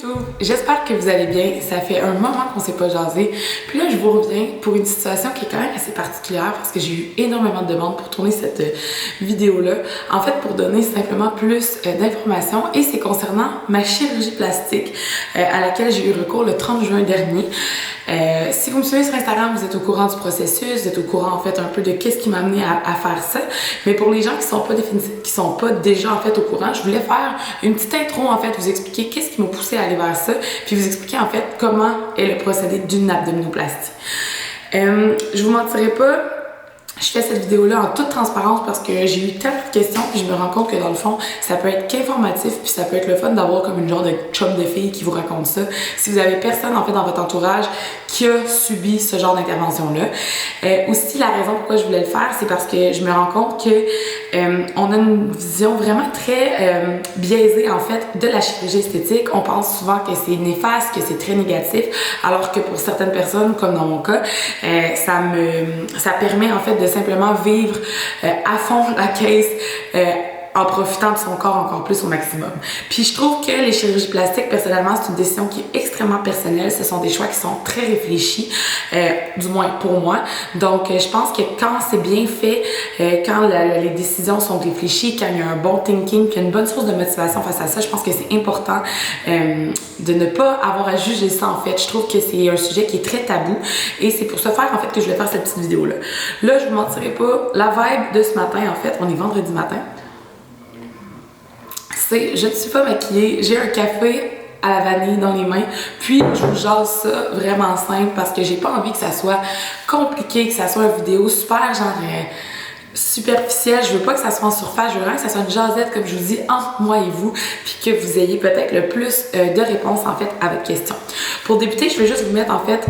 YouTube, j'espère que vous allez bien. Ça fait un moment qu'on s'est pas jasé. Puis là, je vous reviens pour une situation qui est quand même assez particulière parce que j'ai eu énormément de demandes pour tourner cette vidéo-là. En fait, pour donner simplement plus d'informations et c'est concernant ma chirurgie plastique à laquelle j'ai eu recours le 30 juin dernier. Si vous me suivez sur Instagram, vous êtes au courant du processus, vous êtes au courant en fait un peu de qu'est-ce qui m'a amené à faire ça. Mais pour les gens qui sont pas déjà en fait au courant, je voulais faire une petite intro en fait, vous expliquer qu'est-ce qui m'a poussé à aller vers ça, puis vous expliquer en fait comment est le procédé d'une abdominoplastie. Je vous mentirai pas. Je fais cette vidéo-là en toute transparence parce que j'ai eu tellement de questions puis je me rends compte que dans le fond, ça peut être qu'informatif puis ça peut être le fun d'avoir comme une genre de chum de fille qui vous raconte ça. Si vous avez personne en fait dans votre entourage qui a subi ce genre d'intervention-là. Aussi, la raison pourquoi je voulais le faire, c'est parce que je me rends compte que on a une vision vraiment très biaisée en fait de la chirurgie esthétique. On pense souvent que c'est néfaste, que c'est très négatif, alors que pour certaines personnes, comme dans mon cas, ça permet en fait de simplement vivre à fond la caisse en profitant de son corps encore plus au maximum. Puis je trouve que les chirurgies plastiques, personnellement, c'est une décision qui est extrêmement personnelle. Ce sont des choix qui sont très réfléchis, du moins pour moi. Donc, je pense que quand c'est bien fait, quand les décisions sont réfléchies, quand il y a un bon thinking, qu'il y a une bonne source de motivation face à ça, je pense que c'est important de ne pas avoir à juger ça, en fait. Je trouve que c'est un sujet qui est très tabou et c'est pour ce faire, en fait, que je vais faire cette petite vidéo-là. Là, je vous mentirai pas, la vibe de ce matin, en fait, on est vendredi matin. Je ne suis pas maquillée, j'ai un café à la vanille dans les mains, puis je vous jase ça vraiment simple parce que j'ai pas envie que ça soit compliqué, que ça soit une vidéo super genre superficielle. Je veux pas que ça soit en surface, je veux vraiment que ça soit une jasette comme je vous dis entre moi et vous, puis que vous ayez peut-être le plus de réponses en fait à votre question. Pour débuter, je vais juste vous mettre en fait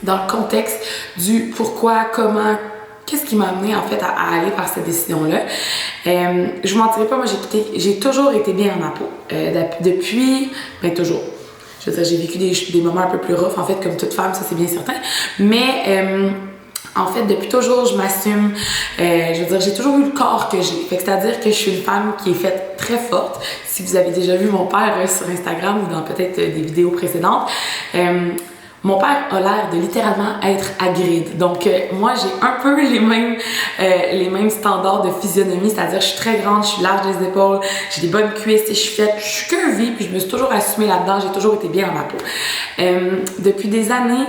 dans le contexte du pourquoi, comment, qu'est-ce qui m'a amené en fait à aller par cette décision-là. Je vous mentirai pas, moi j'ai toujours été bien dans ma peau. Depuis, ben toujours. Je veux dire, j'ai vécu des moments un peu plus rough en fait comme toute femme, ça c'est bien certain. Mais en fait, depuis toujours, je m'assume. Je veux dire, j'ai toujours eu le corps que j'ai. Fait que c'est-à-dire que je suis une femme qui est faite très forte. Si vous avez déjà vu mon père sur Instagram ou dans peut-être des vidéos précédentes, mon père a l'air de littéralement être à grid. Donc, moi, j'ai un peu les mêmes standards de physionomie, c'est-à-dire je suis très grande, je suis large des épaules, j'ai des bonnes cuisses, je suis curvy, puis je me suis toujours assumée là-dedans, j'ai toujours été bien dans ma peau. Depuis des années,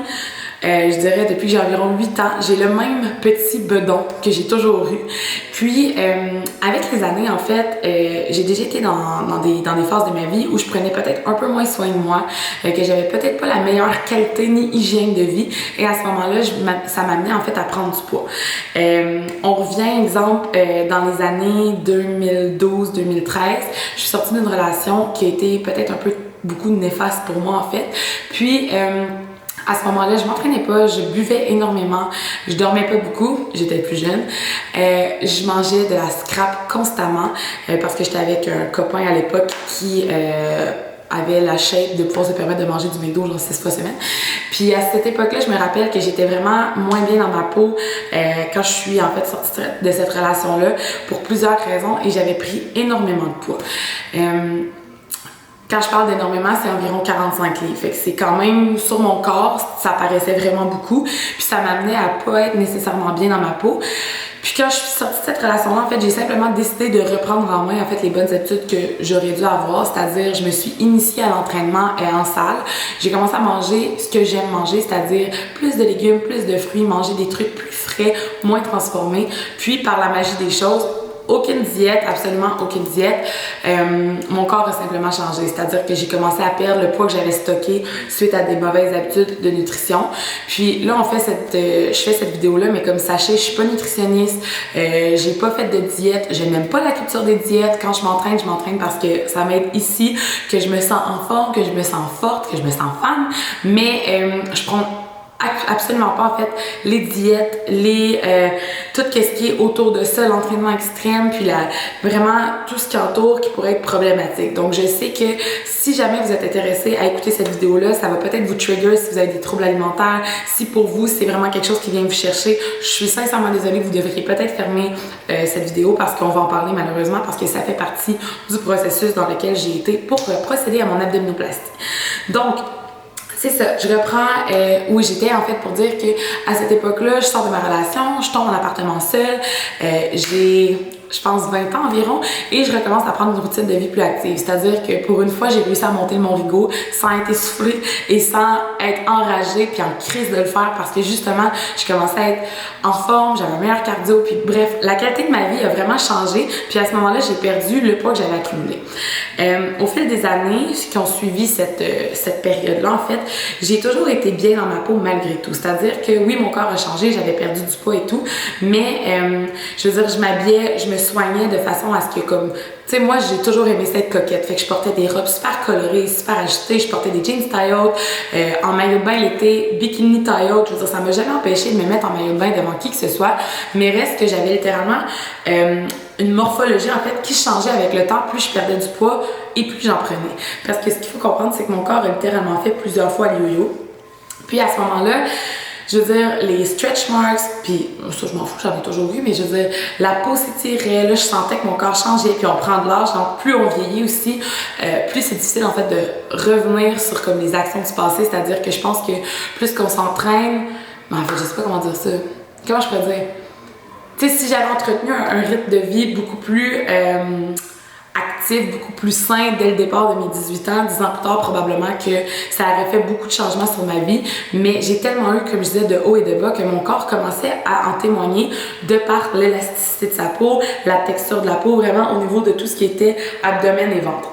je dirais depuis que j'ai environ 8 ans, j'ai le même petit bedon que j'ai toujours eu. Puis, avec les années, en fait, j'ai déjà été dans des phases de ma vie où je prenais peut-être un peu moins soin de moi, que j'avais peut-être pas la meilleure qualité ni hygiène de vie. Et à ce moment-là, ça m'amenait en fait à prendre du poids. On revient, exemple, dans les années 2012-2013, je suis sortie d'une relation qui a été peut-être un peu beaucoup néfaste pour moi, en fait. Puis, à ce moment-là, je m'entraînais pas, je buvais énormément, je dormais pas beaucoup, j'étais plus jeune. Je mangeais de la scrap constamment parce que j'étais avec un copain à l'époque qui avait la shape de pouvoir se permettre de manger du McDo genre 6 fois semaine. Puis à cette époque-là, je me rappelle que j'étais vraiment moins bien dans ma peau quand je suis en fait sortie de cette relation-là pour plusieurs raisons et j'avais pris énormément de poids. Quand je parle d'énormément, c'est environ 45 livres. Fait que c'est quand même, sur mon corps, ça paraissait vraiment beaucoup. Puis ça m'amenait à pas être nécessairement bien dans ma peau. Puis quand je suis sortie de cette relation-là, en fait, j'ai simplement décidé de reprendre en main, en fait, les bonnes habitudes que j'aurais dû avoir. C'est-à-dire, je me suis initiée à l'entraînement en salle. J'ai commencé à manger ce que j'aime manger, c'est-à-dire plus de légumes, plus de fruits, manger des trucs plus frais, moins transformés. Puis, par la magie des choses, aucune diète, absolument aucune diète. Mon corps a simplement changé. C'est-à-dire que j'ai commencé à perdre le poids que j'avais stocké suite à des mauvaises habitudes de nutrition. Puis là, je fais cette vidéo-là, mais comme sachez, je suis pas nutritionniste. J'ai pas fait de diète. Je n'aime pas la culture des diètes. Quand je m'entraîne parce que ça m'aide ici, que je me sens en forme, que je me sens forte, que je me sens femme. Mais je prends absolument pas en fait les diètes, tout ce qui est autour de ça, l'entraînement extrême, puis vraiment tout ce qui entoure qui pourrait être problématique. Donc je sais que si jamais vous êtes intéressé à écouter cette vidéo-là, ça va peut-être vous trigger si vous avez des troubles alimentaires, si pour vous c'est vraiment quelque chose qui vient vous chercher. Je suis sincèrement désolée, vous devriez peut-être fermer cette vidéo parce qu'on va en parler malheureusement parce que ça fait partie du processus dans lequel j'ai été pour procéder à mon abdominoplastie. Donc, c'est ça, je reprends où j'étais en fait pour dire que à cette époque-là, je sors de ma relation, je tombe en appartement seul, j'ai, je pense, 20 ans environ, et je recommence à prendre une routine de vie plus active. C'est-à-dire que pour une fois, j'ai réussi à monter le Mont-Rigaud sans être essoufflée et sans être enragée puis en crise de le faire parce que justement, je commençais à être en forme, j'avais un meilleur cardio, puis bref, la qualité de ma vie a vraiment changé. Puis à ce moment-là, j'ai perdu le poids que j'avais accumulé. Au fil des années qui ont suivi cette période-là, en fait, j'ai toujours été bien dans ma peau malgré tout. C'est-à-dire que oui, mon corps a changé, j'avais perdu du poids et tout, mais je veux dire, je m'habillais, je me soignais de façon à ce que comme... Tu sais, moi, j'ai toujours aimé cette coquette. Fait que je portais des robes super colorées, super ajustées. Je portais des jeans taille-haute, en maillot de bain l'été, bikini taille-haute. Je veux dire, ça m'a jamais empêché de me mettre en maillot de bain devant qui que ce soit. Mais reste que j'avais littéralement une morphologie, en fait, qui changeait avec le temps. Plus je perdais du poids et plus j'en prenais. Parce que ce qu'il faut comprendre, c'est que mon corps a littéralement fait plusieurs fois le yo-yo. Puis à ce moment-là, je veux dire, les stretch marks, puis ça je m'en fous, j'en ai toujours vu, mais je veux dire, la peau s'étirait, là je sentais que mon corps changeait, puis on prend de l'âge, donc plus on vieillit aussi, plus c'est difficile en fait de revenir sur comme les actions du passé, c'est-à-dire que je pense que plus qu'on s'entraîne, mais en fait je sais pas comment dire ça, comment je pourrais dire, tu sais si j'avais entretenu un rythme de vie beaucoup plus actif, beaucoup plus sain dès le départ de mes 18 ans, 10 ans plus tard probablement que ça aurait fait beaucoup de changements sur ma vie, mais j'ai tellement eu, comme je disais, de haut et de bas que mon corps commençait à en témoigner de par l'élasticité de sa peau, la texture de la peau, vraiment au niveau de tout ce qui était abdomen et ventre.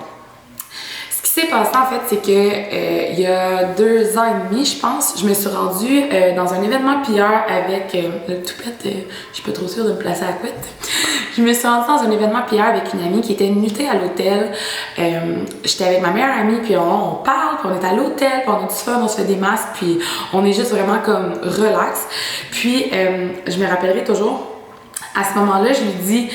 Ce qui s'est passé en fait, c'est que il y a 2 ans et demi, je pense, je me suis rendue dans un événement PR avec le toupette, je suis pas trop sûre de me placer à la couette. Je me suis rendue dans un événement PR avec une amie qui était nutée à l'hôtel. J'étais avec ma meilleure amie, puis on parle, puis on est à l'hôtel, puis on a du fun, on se fait des masques, puis on est juste vraiment comme relax. Puis je me rappellerai toujours, à ce moment-là, je lui dis...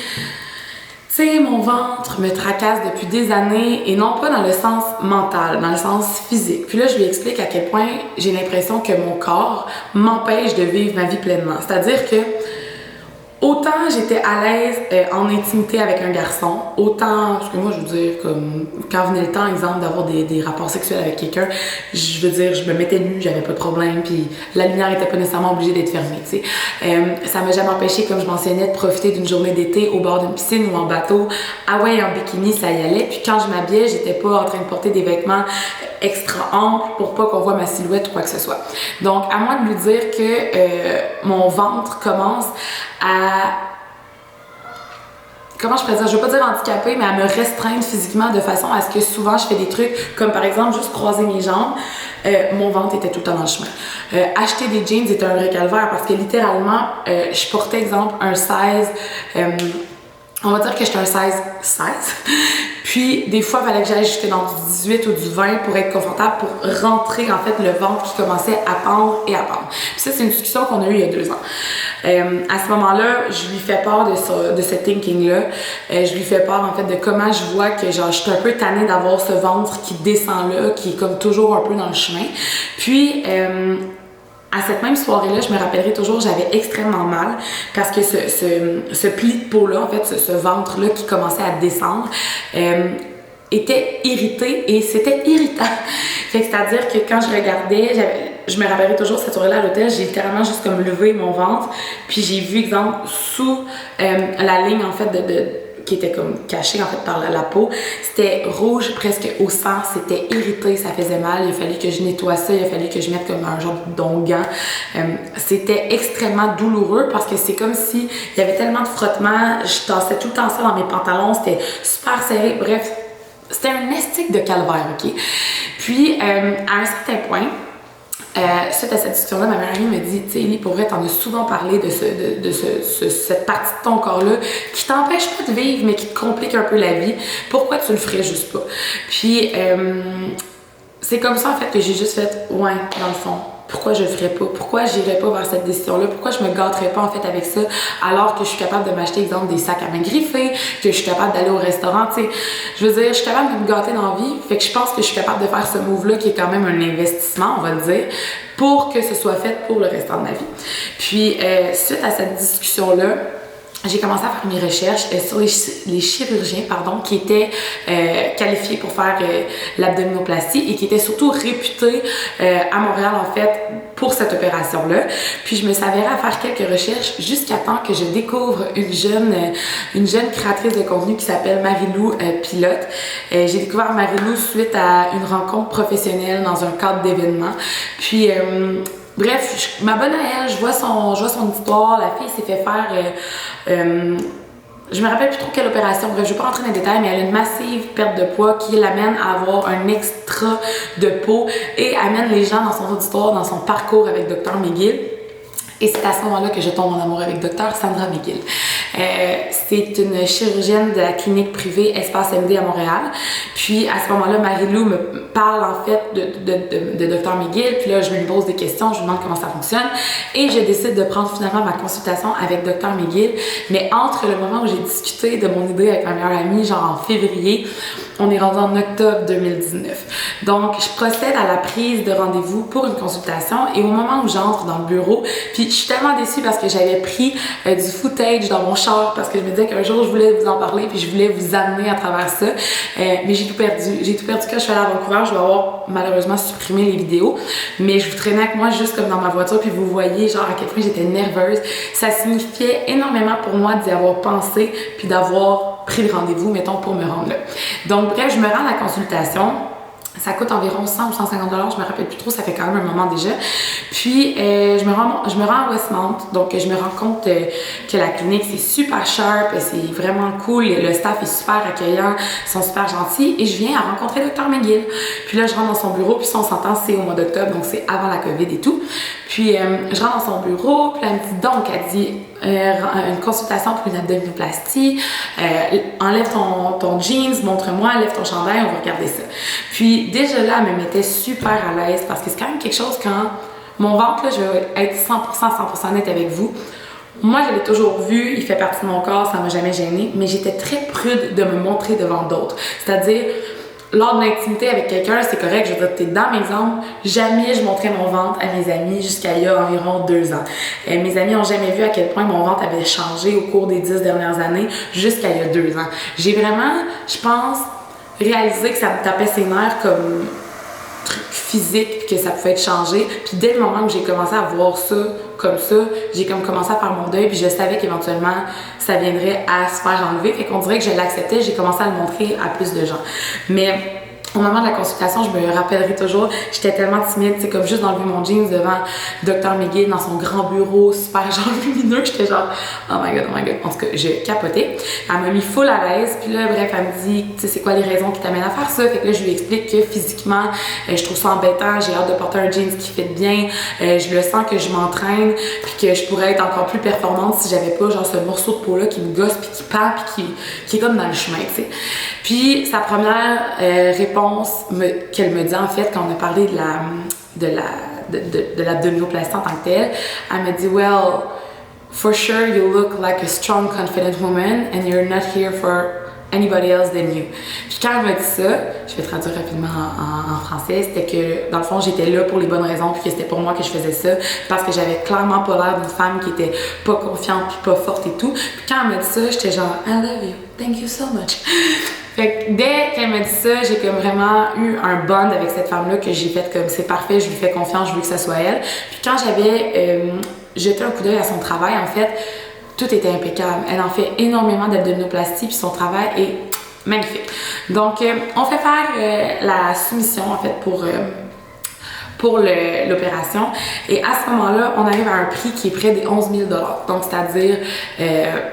Tu sais, mon ventre me tracasse depuis des années et non pas dans le sens mental, dans le sens physique. Puis là, je lui explique à quel point j'ai l'impression que mon corps m'empêche de vivre ma vie pleinement. C'est-à-dire que autant j'étais à l'aise en intimité avec un garçon, autant, parce que moi, je veux dire, comme quand venait le temps, exemple, d'avoir des rapports sexuels avec quelqu'un, je veux dire, je me mettais nue, j'avais pas de problème, puis la lumière était pas nécessairement obligée d'être fermée, tu sais. Ça m'a jamais empêché, comme je mentionnais, de profiter d'une journée d'été au bord d'une piscine ou en bateau. Ah ouais, en bikini, ça y allait. Puis quand je m'habillais, j'étais pas en train de porter des vêtements extra amples pour pas qu'on voit ma silhouette ou quoi que ce soit. Donc, à moi de lui dire que mon ventre commence à... Comment je pourrais dire? Je veux pas dire handicapée, mais à me restreindre physiquement de façon à ce que souvent je fais des trucs comme par exemple juste croiser mes jambes. Mon ventre était tout le temps dans le chemin. Acheter des jeans était un vrai calvaire parce que littéralement, je portais exemple un 16... on va dire que j'étais un 16. Puis, des fois, il fallait que j'aille jusque dans du 18 ou du 20 pour être confortable, pour rentrer, en fait, le ventre qui commençait à pendre et à pendre. Puis ça, c'est une discussion qu'on a eue il y a 2 ans. À ce moment-là, je lui fais part de ce thinking-là. Je lui fais part, en fait, de comment je vois que, genre, je suis un peu tannée d'avoir ce ventre qui descend là, qui est comme toujours un peu dans le chemin. Puis, à cette même soirée-là, je me rappellerai toujours, j'avais extrêmement mal parce que ce pli de peau-là, en fait, ce ventre-là qui commençait à descendre, était irrité et c'était irritant. Fait que c'est-à-dire que quand je regardais, je me rappellerai toujours cette soirée-là à l'hôtel, j'ai littéralement juste comme levé mon ventre, puis j'ai vu, exemple, sous la ligne, en fait, qui était comme cachée en fait par la peau, c'était rouge presque au sang, c'était irrité, ça faisait mal, il a fallu que je nettoie ça, il a fallu que je mette comme un genre d'onguent. C'était extrêmement douloureux parce que c'est comme si il y avait tellement de frottements, je tassais tout le temps ça dans mes pantalons, c'était super serré, bref, c'était un estique de calvaire, ok? Puis, à un certain point, suite à cette discussion-là, ma meilleure amie me dit, tu sais, Ellie, pour vrai, t'en as souvent parlé de cette partie de ton corps-là qui t'empêche pas de vivre, mais qui te complique un peu la vie. Pourquoi tu le ferais juste pas? Puis, c'est comme ça, en fait, que j'ai juste fait, ouais, dans le fond, pourquoi je le ferais pas? Pourquoi j'irais pas vers cette décision-là? Pourquoi je me gâterais pas, en fait, avec ça, alors que je suis capable de m'acheter, exemple, des sacs à main griffés, que je suis capable d'aller au restaurant, tu sais. Je veux dire, je suis capable de me gâter dans la vie, fait que je pense que je suis capable de faire ce move-là, qui est quand même un investissement, on va le dire, pour que ce soit fait pour le restant de ma vie. Puis, suite à cette discussion-là, j'ai commencé à faire mes recherches sur les chirurgiens qui étaient qualifiés pour faire l'abdominoplastie et qui étaient surtout réputés à Montréal en fait pour cette opération-là. Puis je me suis avérée à faire quelques recherches jusqu'à temps que je découvre une jeune créatrice de contenu qui s'appelle Marie-Lou Pilote. J'ai découvert Marie-Lou suite à une rencontre professionnelle dans un cadre d'événement. Puis bref, je m'abonne à elle, je vois son histoire. La fille s'est fait faire je me rappelle plus trop quelle opération, bref, je vais pas rentrer dans les détails, mais elle a une massive perte de poids qui l'amène à avoir un extra de peau et amène les gens dans son auditoire, dans son parcours avec Dr McGill. Et c'est à ce moment-là que je tombe en amour avec Dr Sandra McGill. C'est une chirurgienne de la clinique privée Espace MD à Montréal. Puis à ce moment-là, Marie-Lou me parle en fait de Dr McGill. Puis là, je lui pose des questions, je lui demande comment ça fonctionne. Et je décide de prendre finalement ma consultation avec Dr McGill. Mais entre le moment où j'ai discuté de mon idée avec ma meilleure amie, genre en février, on est rendu en octobre 2019. Donc, je procède à la prise de rendez-vous pour une consultation et au moment où j'entre dans le bureau, puis je suis tellement déçue parce que j'avais pris du footage dans mon char parce que je me disais qu'un jour je voulais vous en parler puis je voulais vous amener à travers ça. Mais j'ai tout perdu. J'ai tout perdu quand je suis allée à Vancouver. Je vais avoir malheureusement supprimé les vidéos. Mais je vous traînais avec moi juste comme dans ma voiture puis vous voyez genre à quel point j'étais nerveuse. Ça signifiait énormément pour moi d'y avoir pensé puis d'avoir pris le rendez-vous, mettons, pour me rendre là. Donc, bref, je me rends à la consultation. Ça coûte environ 100 ou 150 $, je me rappelle plus trop, ça fait quand même un moment déjà. Puis, je me rends à Westmount, donc je me rends compte que la clinique, c'est super sharp, c'est vraiment cool, le staff est super accueillant, ils sont super gentils, et je viens à rencontrer Dr McGill. Puis là, je rentre dans son bureau, puis si on s'entend, c'est au mois d'octobre, donc c'est avant la COVID et tout. Puis, je rentre dans son bureau, puis elle me dit donc, elle dit, une consultation pour une abdominoplastie, enlève ton jeans, montre-moi, enlève ton chandail, on va regarder ça. Puis déjà là, elle me mettait super à l'aise parce que c'est quand même quelque chose quand mon ventre, là, je vais être 100% honnête avec vous. Moi, je l'ai toujours vu, il fait partie de mon corps, ça m'a jamais gênée, mais j'étais très prude de me montrer devant d'autres. C'est-à-dire, lors de l'intimité avec quelqu'un, c'est correct, je veux dire, t'es dans mes exemples, jamais je montrais mon ventre à mes amis jusqu'à il y a environ 2 ans. Mes amis n'ont jamais vu à quel point mon ventre avait changé au cours des 10 dernières années jusqu'à il y a 2 ans. J'ai vraiment, je pense, réalisé que ça me tapait ses nerfs comme truc physique, que ça pouvait être changé. Puis dès le moment où j'ai commencé à voir ça comme ça, j'ai comme commencé à faire mon deuil, puis je savais qu'éventuellement ça viendrait à se faire enlever. Fait qu'on dirait que je l'acceptais, j'ai commencé à le montrer à plus de gens. Mais au moment de la consultation, je me rappellerai toujours, j'étais tellement timide, c'est comme juste d'enlever mon jeans devant Dr McGill dans son grand bureau, super genre lumineux, j'étais genre oh my god. En tout cas, j'ai capoté. Elle m'a mis full à l'aise, puis là, bref, elle me dit, tu sais, c'est quoi les raisons qui t'amènent à faire ça? Fait que là, je lui explique que physiquement, je trouve ça embêtant, j'ai hâte de porter un jeans qui fit bien, je le sens que je m'entraîne, puis que je pourrais être encore plus performante si j'avais pas genre ce morceau de peau-là qui me gosse, puis qui pend, puis qui est comme dans le chemin, tu sais. Puis sa première réponse qu'elle me dit en fait quand on a parlé de l'abdominoplastie en tant que telle, elle me dit well, for sure you look like a strong, confident woman and you're not here for anybody else than you. Puis quand elle m'a dit ça, je vais traduire rapidement en français, c'était que dans le fond j'étais là pour les bonnes raisons puis que c'était pour moi que je faisais ça parce que j'avais clairement pas l'air d'une femme qui était pas confiante puis pas forte et tout. Puis quand elle m'a dit ça, j'étais genre I love you, thank you so much. Fait que dès qu'elle m'a dit ça, j'ai comme vraiment eu un bond avec cette femme-là que j'ai fait comme c'est parfait, je lui fais confiance, je veux que ça soit elle. Puis quand j'avais jeté un coup d'œil à son travail, en fait, tout était impeccable. Elle en fait énormément d'abdominoplastie puis son travail est magnifique. Donc, on fait faire la soumission en fait pour l'opération. Et à ce moment-là, on arrive à un prix qui est près des 11 000 $. Donc, c'est-à-dire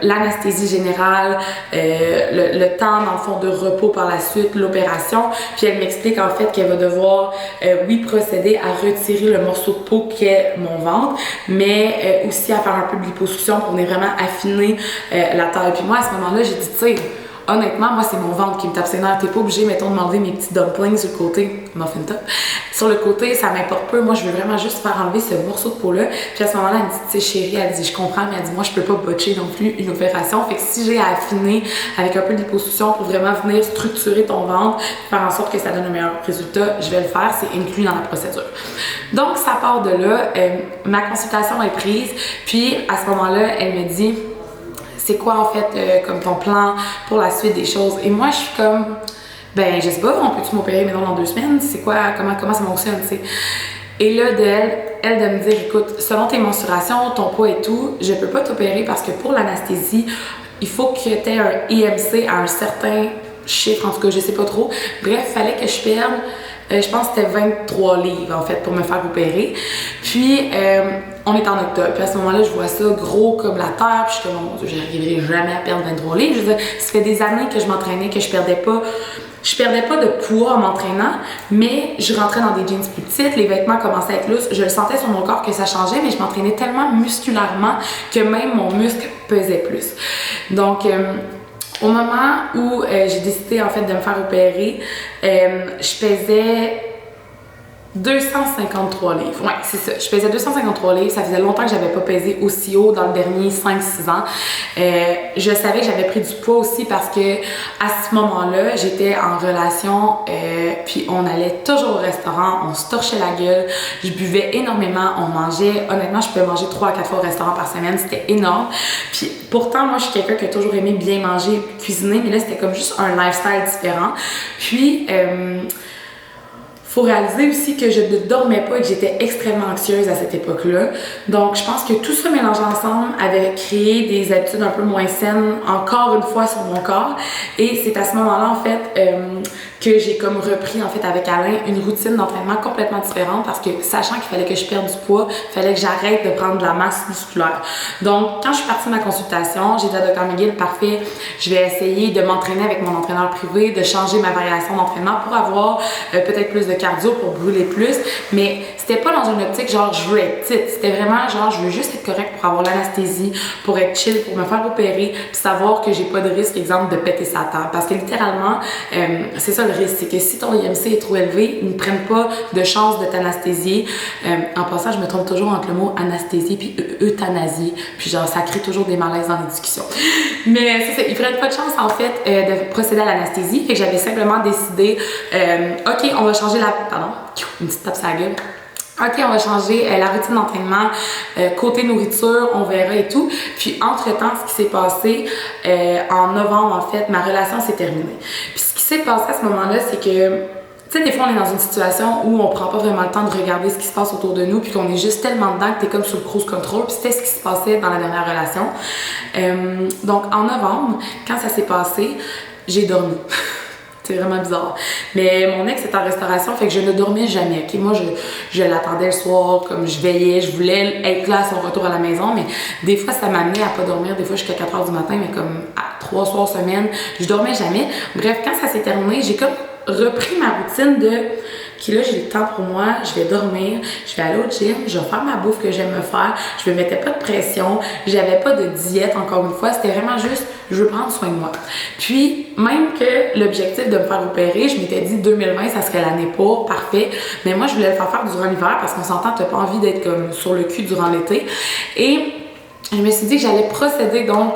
l'anesthésie générale, le temps, dans le fond, de repos par la suite, l'opération. Puis elle m'explique en fait qu'elle va devoir, oui, procéder à retirer le morceau de peau qu'est mon ventre, mais aussi à faire un peu de liposuction pour venir vraiment affiner la taille. Puis moi, à ce moment-là, j'ai dit, tu sais, honnêtement, moi, c'est mon ventre qui me tape ses nerfs. T'es pas obligé, mettons, de m'enlever mes petits dumplings sur le côté, muffin top. Sur le côté, ça m'importe peu. Moi, je veux vraiment juste faire enlever ce morceau de peau-là. Puis à ce moment-là, elle me dit, tu sais, chérie, elle dit, je comprends, mais elle dit, moi, je peux pas botcher non plus une opération. Fait que si j'ai à affiner avec un peu de liposuction pour vraiment venir structurer ton ventre, faire en sorte que ça donne un meilleur résultat, je vais le faire. C'est inclus dans la procédure. Donc, ça part de là. Ma consultation est prise. Puis, à ce moment-là, elle me dit, c'est quoi en fait comme ton plan pour la suite des choses? Et moi, je suis comme, ben, je sais pas, on peut-tu m'opérer maintenant dans 2 semaines? C'est quoi, comment ça fonctionne, tu sais? Et là, elle de me dire, écoute, selon tes mensurations, ton poids et tout, je peux pas t'opérer parce que pour l'anesthésie, il faut que tu aies un IMC à un certain chiffre, en tout cas, je sais pas trop. Bref, fallait que je perde, je pense que c'était 23 livres, en fait, pour me faire opérer. Puis, on est en octobre. Puis à ce moment-là, je vois ça gros comme la terre. Puis je suis comme, mon Dieu, j'arriverai jamais à perdre 23 livres. Je veux dire, ça fait des années que je m'entraînais, que je perdais pas de poids en m'entraînant, mais je rentrais dans des jeans plus petites, les vêtements commençaient à être lousses, je le sentais sur mon corps que ça changeait, mais je m'entraînais tellement musculairement que même mon muscle pesait plus. Donc, au moment où j'ai décidé en fait de me faire opérer, je pesais 253 livres. Ouais, c'est ça. Je pesais 253 livres. Ça faisait longtemps que j'avais pas pesé aussi haut dans le dernier 5-6 ans. Je savais que j'avais pris du poids aussi parce que à ce moment-là, j'étais en relation, puis on allait toujours au restaurant, on se torchait la gueule, je buvais énormément, on mangeait. Honnêtement, je pouvais manger 3 à 4 fois au restaurant par semaine, c'était énorme. Puis pourtant, moi, je suis quelqu'un qui a toujours aimé bien manger, cuisiner, mais là, c'était comme juste un lifestyle différent. Puis, faut réaliser aussi que je ne dormais pas et que j'étais extrêmement anxieuse à cette époque-là. Donc, je pense que tout ça mélangé ensemble avait créé des habitudes un peu moins saines, encore une fois, sur mon corps. Et c'est à ce moment-là, en fait, que j'ai comme repris, en fait, avec Alain, une routine d'entraînement complètement différente parce que, sachant qu'il fallait que je perde du poids, il fallait que j'arrête de prendre de la masse musculaire. Donc, quand je suis partie de ma consultation, j'ai dit à Dr. McGill, parfait, je vais essayer de m'entraîner avec mon entraîneur privé, de changer ma variation d'entraînement pour avoir peut-être plus de cardio pour brûler plus, mais c'était pas dans une optique genre je veux être petite, c'était vraiment genre je veux juste être correcte pour avoir l'anesthésie, pour être chill, pour me faire opérer, puis savoir que j'ai pas de risque, exemple, de péter sa table. Parce que littéralement, c'est ça le risque, c'est que si ton IMC est trop élevé, ils ne prennent pas de chance de t'anesthésier. En passant, je me trompe toujours entre le mot anesthésie puis euthanasie, puis genre ça crée toujours des malaises dans les discussions. Mais c'est ça, ils prennent pas de chance en fait de procéder à l'anesthésie, fait que j'avais simplement décidé, ok, on va changer pardon, une petite tape sur la gueule. Ok, on va changer la routine d'entraînement, côté nourriture, on verra et tout. Puis entre-temps, ce qui s'est passé en novembre, en fait, ma relation s'est terminée. Puis ce qui s'est passé à ce moment-là, c'est que, tu sais, des fois, on est dans une situation où on prend pas vraiment le temps de regarder ce qui se passe autour de nous, puis qu'on est juste tellement dedans que t'es comme sur le cruise control. Puis c'était ce qui se passait dans la dernière relation. Donc, en novembre, quand ça s'est passé, j'ai dormi. C'est vraiment bizarre. Mais mon ex est en restauration, fait que je ne dormais jamais. Okay? Moi, je l'attendais le soir, comme je veillais, je voulais être là à son retour à la maison, mais des fois, ça m'amenait à pas dormir, des fois jusqu'à 4 h du matin, mais comme à 3 soirs semaine, je dormais jamais. Bref, quand ça s'est terminé, j'ai comme repris ma routine de qui là j'ai le temps pour moi, je vais dormir, je vais aller au gym, je vais faire ma bouffe que j'aime me faire, je me mettais pas de pression, j'avais pas de diète encore une fois, c'était vraiment juste je veux prendre soin de moi. Puis même que l'objectif de me faire opérer, je m'étais dit 2020 ça serait l'année pour, parfait, mais moi je voulais le faire durant l'hiver parce qu'on s'entend, t'as pas envie d'être comme sur le cul durant l'été. Et je me suis dit que j'allais procéder donc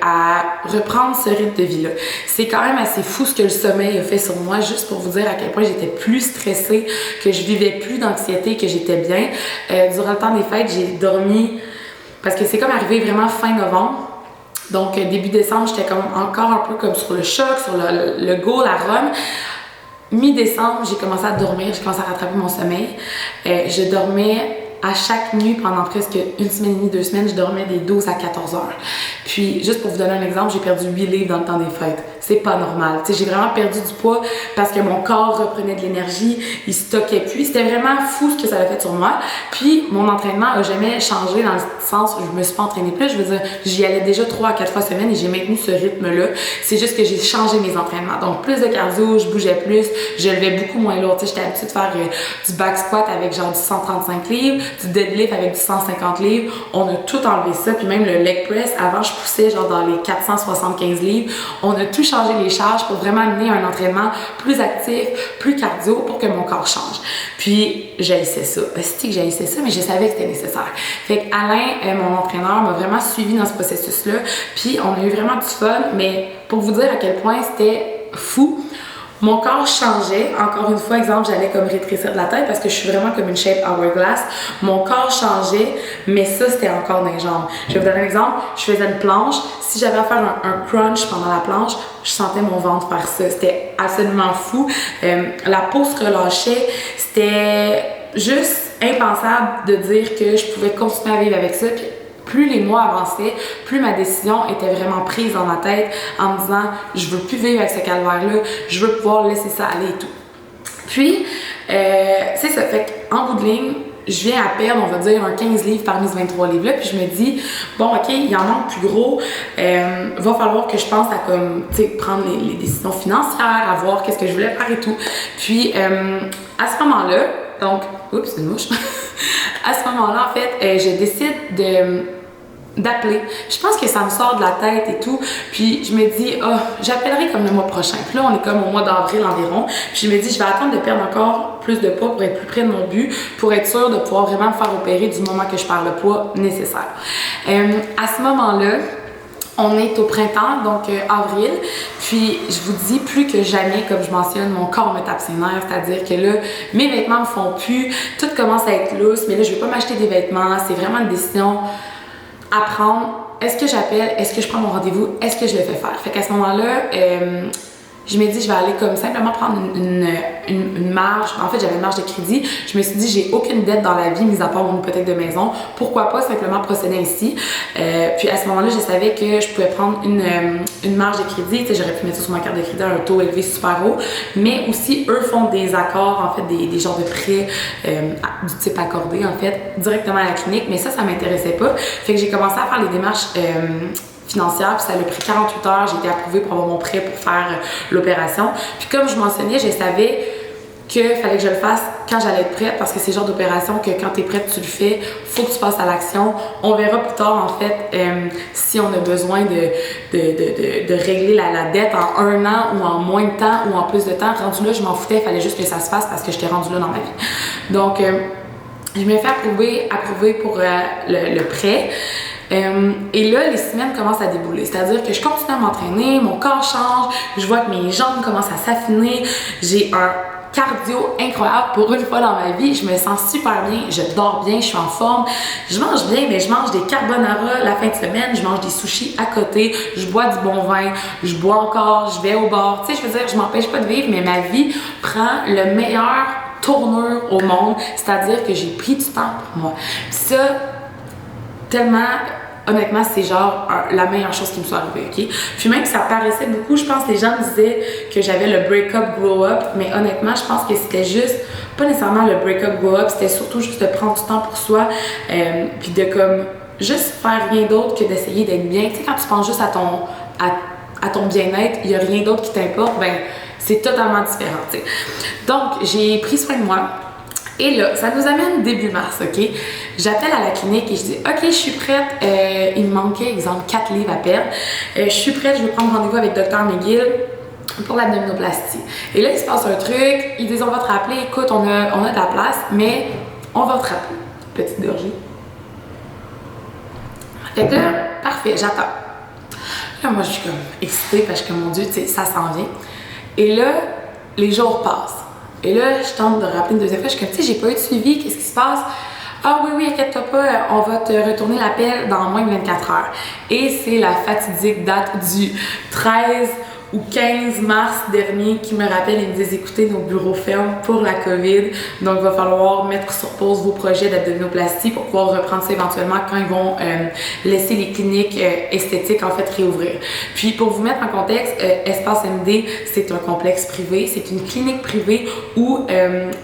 à reprendre ce rythme de vie-là. C'est quand même assez fou ce que le sommeil a fait sur moi, juste pour vous dire à quel point j'étais plus stressée, que je vivais plus d'anxiété, que j'étais bien. Durant le temps des fêtes, j'ai dormi, parce que c'est comme arrivé vraiment fin novembre. Donc début décembre, j'étais comme encore un peu comme sur le choc, sur le go, la rhum. Mi-décembre, j'ai commencé à dormir, j'ai commencé à rattraper mon sommeil. Je dormais à chaque nuit pendant presque 1 semaine et demie, 2 semaines, je dormais des 12 à 14 heures. Puis, juste pour vous donner un exemple, j'ai perdu 8 livres dans le temps des fêtes. C'est pas normal. Tu sais, j'ai vraiment perdu du poids parce que mon corps reprenait de l'énergie, il stockait plus. C'était vraiment fou ce que ça a fait sur moi. Puis, mon entraînement a jamais changé dans le sens où je me suis pas entraînée plus. Je veux dire, j'y allais déjà 3 à 4 fois semaine et j'ai maintenu ce rythme-là. C'est juste que j'ai changé mes entraînements. Donc, plus de cardio, je bougeais plus, je levais beaucoup moins lourd. Tu sais, j'étais habituée de faire du back squat avec genre du 135 livres, du deadlift avec du 150 livres. On a tout enlevé ça. Puis même le leg press, avant, je poussais genre dans les 475 livres. On a tout changé les charges pour vraiment amener un entraînement plus actif, plus cardio pour que mon corps change. Puis, j'haïssais ça. C'est que j'haïssais ça, mais je savais que c'était nécessaire. Fait que Alain, mon entraîneur, m'a vraiment suivi dans ce processus-là. Puis, on a eu vraiment du fun, mais pour vous dire à quel point c'était fou, Mon corps changeait. Encore une fois, exemple, j'allais comme rétrécir de la tête parce que je suis vraiment comme une shape hourglass. Mon corps changeait, mais ça, c'était encore dans les jambes. Je vais vous donner un exemple. Je faisais une planche. Si j'avais à faire un crunch pendant la planche, je sentais mon ventre faire ça. C'était absolument fou. La peau se relâchait. C'était juste impensable de dire que je pouvais continuer à vivre avec ça. Puis, plus les mois avançaient, plus ma décision était vraiment prise dans ma tête en me disant je veux plus vivre avec ce calvaire-là, je veux pouvoir laisser ça aller et tout. Puis, c'est ça. Fait qu'en bout de ligne, je viens à perdre, on va dire, un 15 livres parmi ces 23 livres-là, puis je me dis, bon, OK, il y en manque plus gros, va falloir que je pense à comme, tu sais, prendre les décisions financières, à voir qu'est-ce que je voulais faire et tout. Puis, à ce moment-là, donc, oups, c'est une mouche. À ce moment-là, en fait, je décide d'appeler. Je pense que ça me sort de la tête et tout. Puis je me dis, j'appellerai comme le mois prochain. Puis là, on est comme au mois d'avril environ. Puis je me dis, je vais attendre de perdre encore plus de poids pour être plus près de mon but, pour être sûre de pouvoir vraiment me faire opérer du moment que je perds le poids nécessaire. À ce moment-là, on est au printemps, donc avril, puis je vous dis plus que jamais, comme je mentionne, mon corps me tape ses nerfs, c'est-à-dire que là, mes vêtements me font plus, tout commence à être lousse, mais là, je vais pas m'acheter des vêtements, c'est vraiment une décision à prendre. Est-ce que j'appelle? Est-ce que je prends mon rendez-vous? Est-ce que je le fais faire? Fait qu'à ce moment-là, je me dis, je vais aller comme simplement prendre une marge. En fait, j'avais une marge de crédit. Je me suis dit, j'ai aucune dette dans la vie, mis à part mon hypothèque de maison. Pourquoi pas simplement procéder ainsi? Puis à ce moment-là, je savais que je pouvais prendre une marge de crédit. Tu sais, j'aurais pu mettre ça sur ma carte de crédit à un taux élevé super haut. Mais aussi, eux font des accords, en fait, des genres de prêts du type accordé, en fait, directement à la clinique. Mais ça m'intéressait pas. Fait que j'ai commencé à faire les démarches financière, puis ça a pris 48 heures, j'ai été approuvée pour avoir mon prêt pour faire l'opération. Puis comme je mentionnais, je savais qu'il fallait que je le fasse quand j'allais être prête, parce que c'est le genre d'opération que quand tu es prête, tu le fais, faut que tu passes à l'action. On verra plus tard, en fait, si on a besoin de régler la dette en 1 an ou en moins de temps ou en plus de temps. Rendu là, je m'en foutais, il fallait juste que ça se fasse parce que j'étais rendue là dans ma vie. Donc, je me fais approuver pour le prêt. Et là, les semaines commencent à débouler. C'est-à-dire que je continue à m'entraîner, mon corps change, je vois que mes jambes commencent à s'affiner, j'ai un cardio incroyable pour une fois dans ma vie, je me sens super bien, je dors bien, je suis en forme, je mange bien, mais je mange des carbonara la fin de semaine, je mange des sushis à côté, je bois du bon vin, je bois encore, je vais au bar, tu sais, je veux dire, je m'empêche pas de vivre, mais ma vie prend le meilleur tournure au monde, c'est-à-dire que j'ai pris du temps pour moi. Puis ça, tellement, honnêtement, c'est genre la meilleure chose qui me soit arrivée, ok? Puis même que ça paraissait beaucoup, je pense que les gens me disaient que j'avais le break-up glow-up, mais honnêtement, je pense que c'était juste, pas nécessairement le break-up glow-up, c'était surtout juste de prendre du temps pour soi, puis de comme, juste faire rien d'autre que d'essayer d'être bien. Tu sais, quand tu penses juste à ton bien-être, il n'y a rien d'autre qui t'importe, ben c'est totalement différent, tu sais. Donc, j'ai pris soin de moi. Et là, ça nous amène début mars, ok? J'appelle à la clinique et je dis, ok, je suis prête. Il me manquait, exemple, 4 livres à perdre. Je suis prête, je vais prendre rendez-vous avec Dr. McGill pour l'abdominoplastie. Et là, il se passe un truc. Ils disent, on va te rappeler. Écoute, on a de la place, mais on va te rappeler. Petite gorgée. Fait que là, parfait, j'attends. Là, moi, je suis comme excitée parce que, mon Dieu, tu sais, ça s'en vient. Et là, les jours passent. Et là, je tente de rappeler une deuxième fois. Je suis comme, tu sais, j'ai pas eu de suivi. Qu'est-ce qui se passe? Ah oui, inquiète-toi pas, on va te retourner l'appel dans moins de 24 heures. Et c'est la fatidique date du 13 ou 15 mars dernier qui me rappelle et me disent, écoutez, nos bureaux ferment pour la COVID, donc il va falloir mettre sur pause vos projets d'abdominoplastie pour pouvoir reprendre ça éventuellement quand ils vont laisser les cliniques esthétiques en fait réouvrir. Puis pour vous mettre en contexte, Espace MD, c'est un complexe privé, c'est une clinique privée où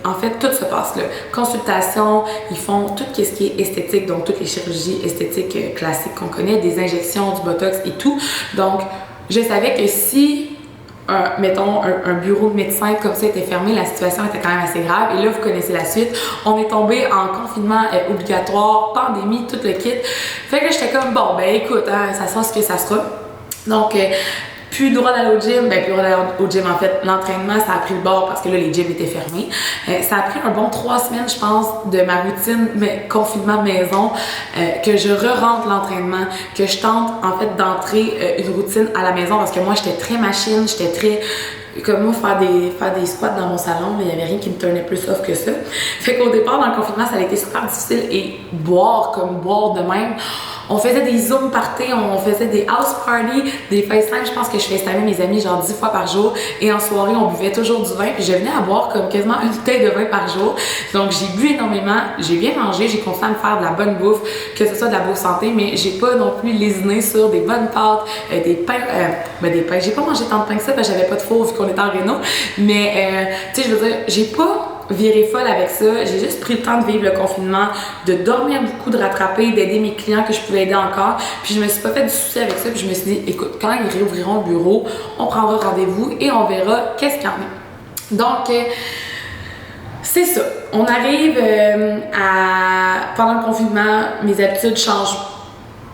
en fait tout se passe là. Consultation, ils font tout ce qui est esthétique, donc toutes les chirurgies esthétiques classiques qu'on connaît, des injections, du botox et tout. Donc je savais que si, mettons, un bureau de médecin comme ça était fermé, la situation était quand même assez grave. Et là, vous connaissez la suite. On est tombé en confinement obligatoire, pandémie, tout le kit. Fait que j'étais comme, bon, ben écoute, hein, ça sera ce que ça sera. Donc, plus le droit d'aller au gym, plus le droit d'aller au gym, en fait, l'entraînement, ça a pris le bord parce que là, les gyms étaient fermés. Ça a pris un bon 3 semaines, je pense, de ma routine, mais confinement maison, que je re-rentre l'entraînement, que je tente, en fait, d'entrer une routine à la maison parce que moi, j'étais très machine, j'étais très comme moi, faire des squats dans mon salon, il y avait rien qui me turnait plus off que ça. Fait qu'au départ, dans le confinement, ça a été super difficile et boire de même. On faisait des Zoom parties, on faisait des house parties, des FaceTime. Je pense que je FaceTimais mes amis genre 10 fois par jour. Et en soirée, on buvait toujours du vin. Puis je venais à boire comme quasiment une bouteille de vin par jour. Donc j'ai bu énormément, j'ai bien mangé, j'ai continué à me faire de la bonne bouffe, que ce soit de la bouffe santé, mais j'ai pas non plus lésiné sur des bonnes pâtes, des pains. Des pains. J'ai pas mangé tant de pain que ça parce que j'avais pas de four vu qu'on était en réno. Mais tu sais, je veux dire, j'ai pas viré folle avec ça. J'ai juste pris le temps de vivre le confinement, de dormir beaucoup, de rattraper, d'aider mes clients que je pouvais aider encore. Puis je me suis pas fait du souci avec ça. Puis je me suis dit, écoute, quand ils réouvriront le bureau, on prendra rendez-vous et on verra qu'est-ce qu'il y en a. Donc, c'est ça. On arrive pendant le confinement, mes habitudes changent.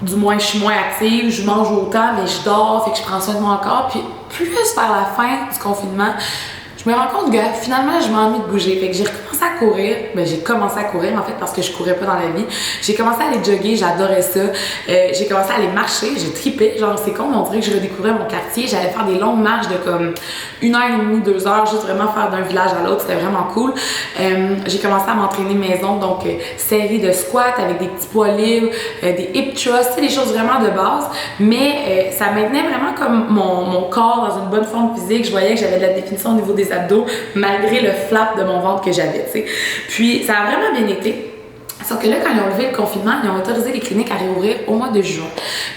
Du moins, je suis moins active, je mange autant, mais je dors, fait que je prends soin de mon corps. Puis plus vers la fin du confinement, je me rends compte que finalement, je m'ennuie de bouger. Fait que j'ai recommencé à courir. Ben, j'ai commencé à courir, en fait, parce que je courais pas dans la vie. J'ai commencé à aller jogger, j'adorais ça. J'ai commencé à aller marcher, j'ai trippé. Genre, c'est con, mais on dirait que je redécouvrais mon quartier. J'allais faire des longues marches de comme 1h30, 2 heures, juste vraiment faire d'un village à l'autre. C'était vraiment cool. J'ai commencé à m'entraîner maison, donc série de squats avec des petits poids libres, des hip thrusts, des choses vraiment de base. Mais ça maintenait vraiment comme mon corps dans une bonne forme physique. Je voyais que j'avais de la définition au niveau des abdos, malgré le flap de mon ventre que j'avais, tu sais. Puis ça a vraiment bien été. Sauf que là, quand ils ont levé le confinement, ils ont autorisé les cliniques à réouvrir au mois de juin.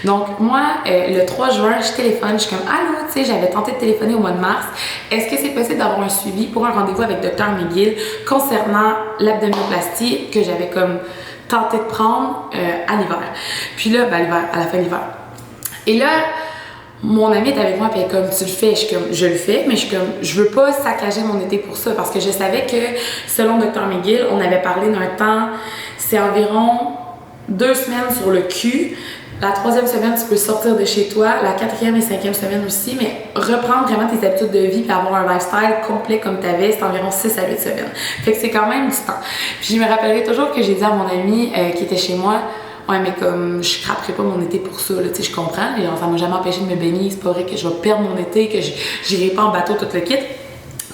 Donc moi, le 3 juin, je téléphone, je suis comme « Allô, tu sais, j'avais tenté de téléphoner au mois de mars. Est-ce que c'est possible d'avoir un suivi pour un rendez-vous avec Dr McGill concernant l'abdominoplastie que j'avais comme tenté de prendre à l'hiver. » Puis là, à la fin de l'hiver. Et là, mon amie est avec moi, puis elle est comme, tu le fais, je suis comme, je le fais, mais je suis comme, je veux pas saccager mon été pour ça, parce que je savais que, selon Dr McGill, on avait parlé d'un temps, c'est environ 2 semaines sur le cul. La 3e semaine, tu peux sortir de chez toi. La 4e et 5e semaine aussi, mais reprendre vraiment tes habitudes de vie et avoir un lifestyle complet comme tu avais, c'est environ 6 à 8 semaines. Fait que c'est quand même du temps. Puis je me rappellerai toujours que j'ai dit à mon amie qui était chez moi, ouais, mais comme je craperais pas mon été pour ça, là, tu sais, je comprends, et ça m'a jamais empêché de me baigner, c'est pas vrai que je vais perdre mon été, que j'irai pas en bateau tout le kit,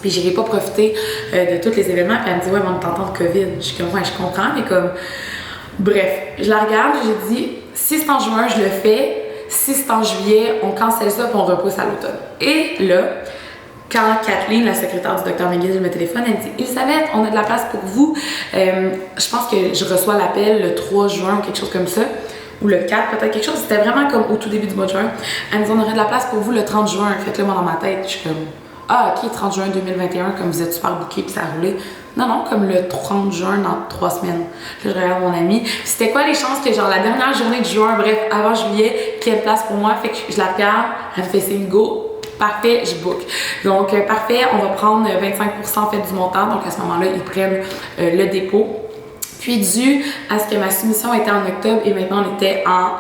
puis j'irai pas profiter de tous les événements, puis elle me dit, ouais, mais on t'entend de COVID. Je suis comme, ouais, je comprends, mais comme, bref, je la regarde, j'ai dit, si c'est en juin, je le fais, si c'est en juillet, on cancelle ça, puis on repousse à l'automne. Et là, quand Kathleen, la secrétaire du Dr McGill, me téléphone, elle me dit « Elisabeth, on a de la place pour vous. Je pense que je reçois l'appel le 3 juin ou quelque chose comme ça, ou le 4, peut-être quelque chose. C'était vraiment comme au tout début du mois de juin. Elle me dit « On aurait de la place pour vous le 30 juin. » Fait que là, moi, dans ma tête, je suis comme « Ah, ok, 30 juin 2021, comme vous êtes super booké puis ça a roulé. » Non, non, comme le 30 juin dans 3 semaines. Là, je regarde mon amie. C'était quoi les chances que, genre, la dernière journée de juin, bref, avant juillet, qu'il y ait une place pour moi? Fait que je la regarde, elle me fait signe go. Parfait, je book. Donc, parfait, on va prendre 25% en fait du montant. Donc, à ce moment-là, ils prennent le dépôt. Puis, dû à ce que ma soumission était en octobre et maintenant on était en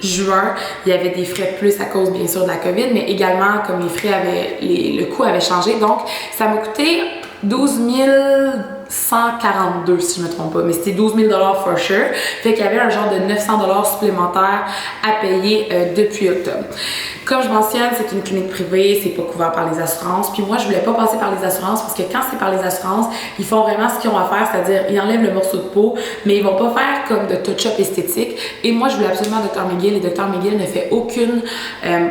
juin, il y avait des frais de plus à cause, bien sûr, de la COVID, mais également, comme les frais le coût avait changé. Donc, ça m'a coûté 12 142 si je me trompe pas, mais c'était 12 000 for sure. Fait qu'il y avait un genre de 900 supplémentaires à payer depuis octobre. Comme je mentionne, c'est une clinique privée, c'est pas couvert par les assurances. Puis moi, je voulais pas passer par les assurances parce que quand c'est par les assurances, ils font vraiment ce qu'ils ont à faire, c'est-à-dire ils enlèvent le morceau de peau, mais ils vont pas faire comme de touch-up esthétique. Et moi, je voulais absolument Dr McGill et Dr McGill ne fait aucune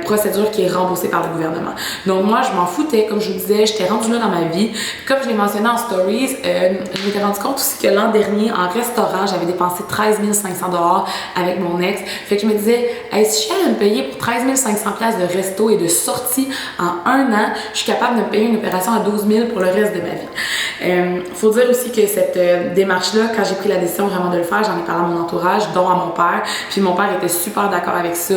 procédure qui est remboursée par le gouvernement. Donc moi, je m'en foutais, comme je vous disais, j'étais rendue là dans ma vie. Comme je l'ai mentionné en stories, je m'étais rendu compte aussi que l'an dernier, en restaurant, j'avais dépensé 13 500 avec mon ex. Fait que je me disais, hey, si je suis allée me payer pour 13 500 de resto et de sortie en 1 an, je suis capable de me payer une opération à 12 000 pour le reste de ma vie. Faut dire aussi que cette démarche-là, quand j'ai pris la décision vraiment de le faire, j'en ai parlé à mon entourage, dont à mon père. Puis mon père était super d'accord avec ça.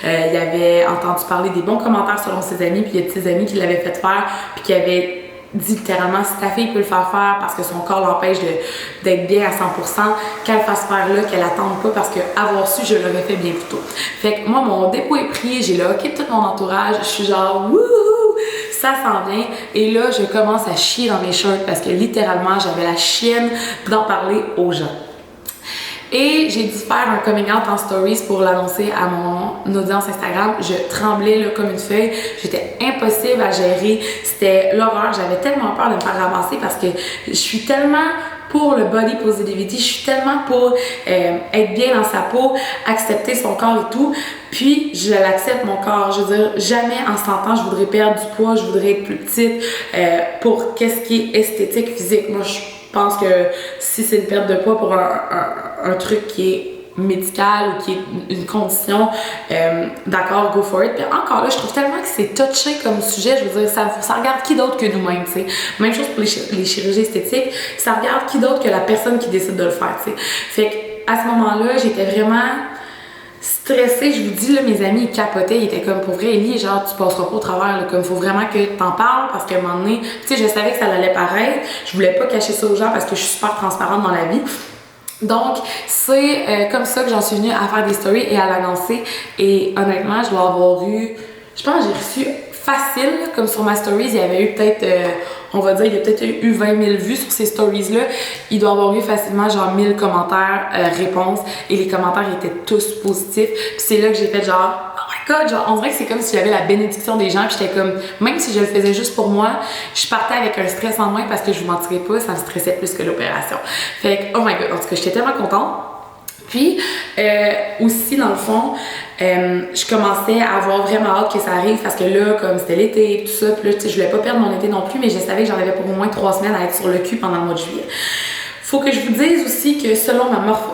Il avait entendu parler des bons commentaires selon ses amis, puis il y a de ses amis qui l'avaient fait faire, puis qui avaient dit littéralement, si ta fille peut le faire parce que son corps l'empêche d'être bien à 100%, qu'elle fasse faire là, qu'elle attende pas parce que avoir su, je l'aurais fait bien plus tôt. Fait que moi, mon dépôt est pris, j'ai le hockey de tout mon entourage, je suis genre wouhou, ça s'en vient. Et là, je commence à chier dans mes shorts parce que littéralement, j'avais la chienne d'en parler aux gens. Et j'ai dû faire un coming out en stories pour l'annoncer à mon audience Instagram. Je tremblais là, comme une feuille. J'étais impossible à gérer. C'était l'horreur. J'avais tellement peur de me faire ramasser parce que je suis tellement pour le body positivity, je suis tellement pour être bien dans sa peau, accepter son corps et tout. Puis je l'accepte mon corps. Je veux dire, jamais en 100 ans je voudrais perdre du poids, je voudrais être plus petite pour qu'est-ce qui est esthétique, physique. Moi, je pense que si c'est une perte de poids pour un truc qui est médical ou qui est une condition, d'accord, go for it. Puis encore là, je trouve tellement que c'est touché comme sujet. Je veux dire, ça regarde qui d'autre que nous-mêmes, tu sais. Même chose pour les chirurgies esthétiques, ça regarde qui d'autre que la personne qui décide de le faire, tu sais. Fait qu'à ce moment-là, j'étais vraiment stressée. Je vous dis, là, mes amis, ils capotaient. Ils étaient comme, pour vrai, Ellie, genre, tu passeras pas au travers, là. Comme, faut vraiment que t'en parles parce qu'à un moment donné, tu sais, je savais que ça allait paraître. Je voulais pas cacher ça aux gens parce que je suis super transparente dans la vie. Donc, c'est comme ça que j'en suis venue à faire des stories et à l'annoncer. Et honnêtement, je dois avoir eu... Je pense que j'ai reçu facile, comme sur ma stories, il y avait eu peut-être... on va dire, il y a peut-être eu 20 000 vues sur ces stories-là. Il doit avoir eu facilement genre 1000 commentaires, réponses. Et les commentaires étaient tous positifs. Puis c'est là que j'ai fait genre... Oh my god, genre, on dirait que c'est comme si j'avais la bénédiction des gens. Puis j'étais comme... Même si je le faisais juste pour moi, je partais avec un stress en moins parce que je vous mentirais pas, ça me stressait plus que l'opération. Fait que, oh my god, en tout cas, j'étais tellement contente. Puis, aussi, dans le fond, je commençais à avoir vraiment hâte que ça arrive parce que là, comme c'était l'été et tout ça, puis là, tu sais, je voulais pas perdre mon été non plus, mais je savais que j'en avais pour au moins 3 semaines à être sur le cul pendant le mois de juillet. Faut que je vous dise aussi que selon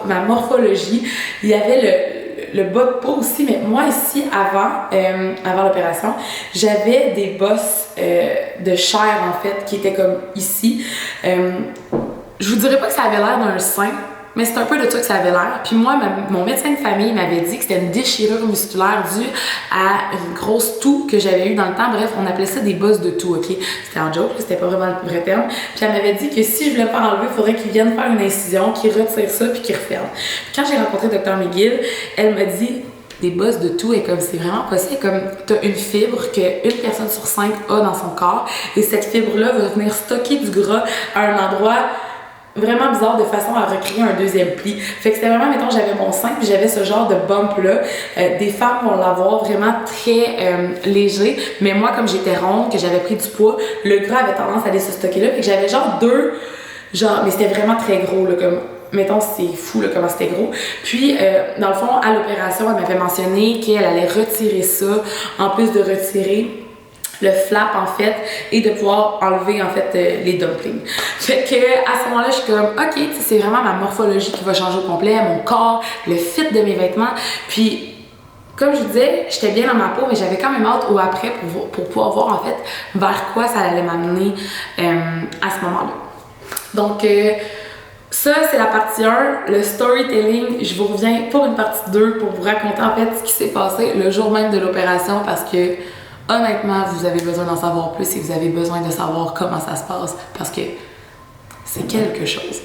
ma morphologie, il y avait le bas de peau aussi, mais moi ici, avant l'opération, j'avais des bosses de chair en fait, qui étaient comme ici. Je vous dirais pas que ça avait l'air d'un sein, mais c'est un peu de ça que ça avait l'air. Puis moi, mon médecin de famille m'avait dit que c'était une déchirure musculaire due à une grosse toux que j'avais eue dans le temps. Bref, on appelait ça des bosses de toux, ok? C'était un joke, c'était pas vraiment le vrai terme. Puis elle m'avait dit que si je voulais me faire enlever, il faudrait qu'il vienne faire une incision, qu'il retire ça puis qu'il referme. Puis quand j'ai rencontré Dr McGill, elle m'a dit... Des bosses de toux et comme c'est vraiment possible, comme t'as une fibre qu'une personne sur 5 a dans son corps et cette fibre-là va venir stocker du gras à un endroit vraiment bizarre de façon à recréer un deuxième pli. Fait que c'était vraiment, mettons, j'avais mon sein puis j'avais ce genre de bump-là. Des femmes vont l'avoir vraiment très léger, mais moi, comme j'étais ronde, que j'avais pris du poids, le gras avait tendance à aller se stocker là. Fait que j'avais mais c'était vraiment très gros, là, comme... Mettons, c'est fou là, comment c'était gros. Puis, dans le fond, à l'opération, elle m'avait mentionné qu'elle allait retirer ça, en plus de retirer le flap, en fait, et de pouvoir enlever, en fait, les dumplings. Fait que, à ce moment-là, je suis comme, OK, c'est vraiment ma morphologie qui va changer au complet, mon corps, le fit de mes vêtements. Puis, comme je vous disais, j'étais bien dans ma peau, mais j'avais quand même hâte au après pour pouvoir voir, en fait, vers quoi ça allait m'amener à ce moment-là. Donc, ça, c'est la partie 1, le storytelling. Je vous reviens pour une partie 2 pour vous raconter en fait ce qui s'est passé le jour même de l'opération parce que honnêtement, vous avez besoin d'en savoir plus et vous avez besoin de savoir comment ça se passe parce que c'est quelque chose.